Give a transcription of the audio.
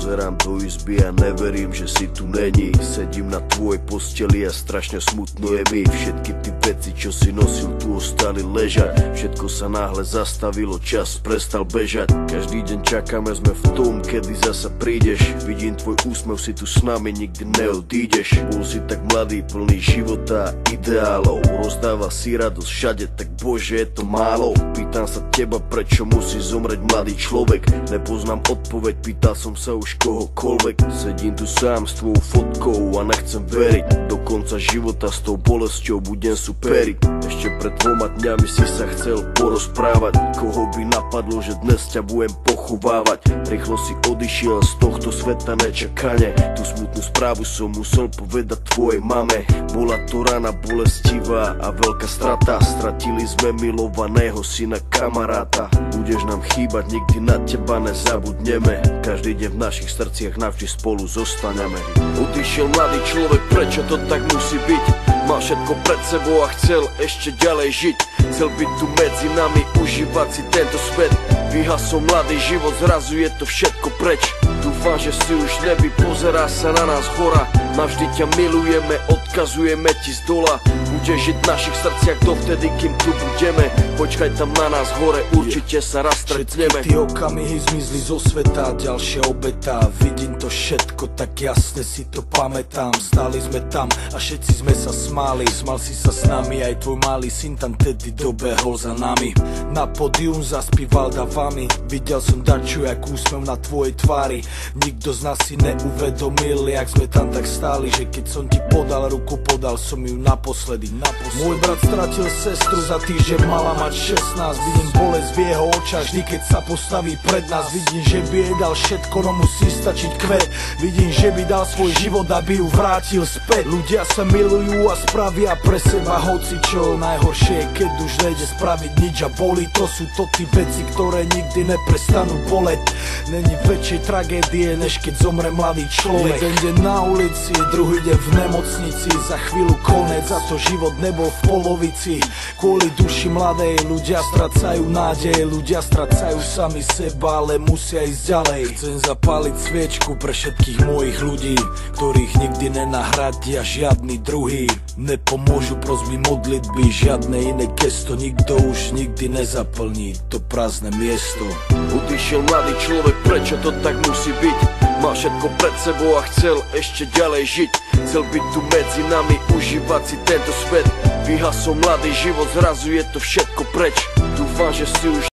Pozerám do izby a neverím, že si tu není. Sedím na tvojej posteli a strašne smutno je mi. Všetky ty veci, čo si nosil, tu ostali ležať. Všetko sa náhle zastavilo, čas prestal bežať. Každý deň čakáme, sme v tom, kedy zasa prídeš. Vidím tvoj úsmev, si tu s nami, nikdy neodídeš. Bol si tak mladý, plný života a ideálov. Rozdával si radosť všade, tak bože, je to málo. Pýtam sa teba, prečo musí zomrieť mladý človek. Nepoznám odpoveď, pýtal som sa už kohokoľvek. Sedím tu sám s tvojou fotkou a nechcem veriť. Do konca života s tou bolesťou budem superiť. Ešte pred 2 dňami si sa chcel porozprávať. Koho by napadlo, že dnes ťa budem pochovávať. Rýchlo si odišiel z tohto sveta nečakane. Tú smutnú správu som musel povedať tvojej mame. Bola to rana bolestivá a veľká strata. Stratili sme milovaného syna, kamaráta. Budeš nám chýbať, nikdy na teba nezabudneme. Každý deň v našich srdciach navždy spolu zostaneme. Odišiel mladý človek, prečo to tak musí byť? Mal všetko pred sebou a chcel ešte ďalej žiť. Chcel byť tu medzi nami, užívať si tento svet. Vyhasol mladý život, zrazu je to všetko preč. Dúfam, že si už nebi, pozerá sa na nás hora. Navždy ťa milujeme, odkazujeme ti z dola. Budeš žiť v našich srdciach dovtedy, kým tu budeme. Počkaj tam na nás hore, určite sa raz stretneme. Všetky tie okamihy zmizli zo sveta, ďalšia obeta. Vidím to všetko, tak jasne si to pamätám. Stáli sme tam a všetci sme sa smáli. Smal si sa s nami, aj tvoj malý syn tam tedy dobehol za nami. Na pódium zaspíval davami. Videl som dačo, jak úsmev na tvojej tvári. Nikto z nás si neuvedomil, jak sme tam tak stáli, že keď som ti podal ruku, podal som ju naposledy. Môj brat stratil sestru za týždeň, mala mať 16. Vidím bolesť v jeho očách, vždy keď sa postaví pred nás. Vidím, že by jej dal všetko, no musí stačiť kvet. Vidím, že by dal svoj život, aby ju vrátil späť. Ľudia sa milujú a spravia pre seba hocičo. Najhoršie je, keď už nejde spraviť nič a boli. To sú to tí veci, ktoré nikdy neprestanú boleť. Není väčšej tragédie, než keď zomre mladý človek. Jeden deň na ulici, druhý deň v nemocnici. Za chvíľu konec, za to život nebol v polovici. Kvôli duši mladej ľudia stracajú nádej. Ľudia stracajú sami seba, ale musia ísť ďalej. Chcem zapáliť sviečku pre všetkých mojich ľudí, ktorých nikdy nenahradia žiadny druhý. Nepomôžu prosby modlitby, žiadne iné gesto. Nikto už nikdy nezaplní to prázdne miesto. Odišiel mladý človek, prečo to tak musí byť? Mal všetko pred sebou a chcel ešte ďalej žiť. Chcel byť tu medzi nami, užívať si tento svet. Vyhasol mladý život, zrazu je to všetko preč. Dúfam, že si už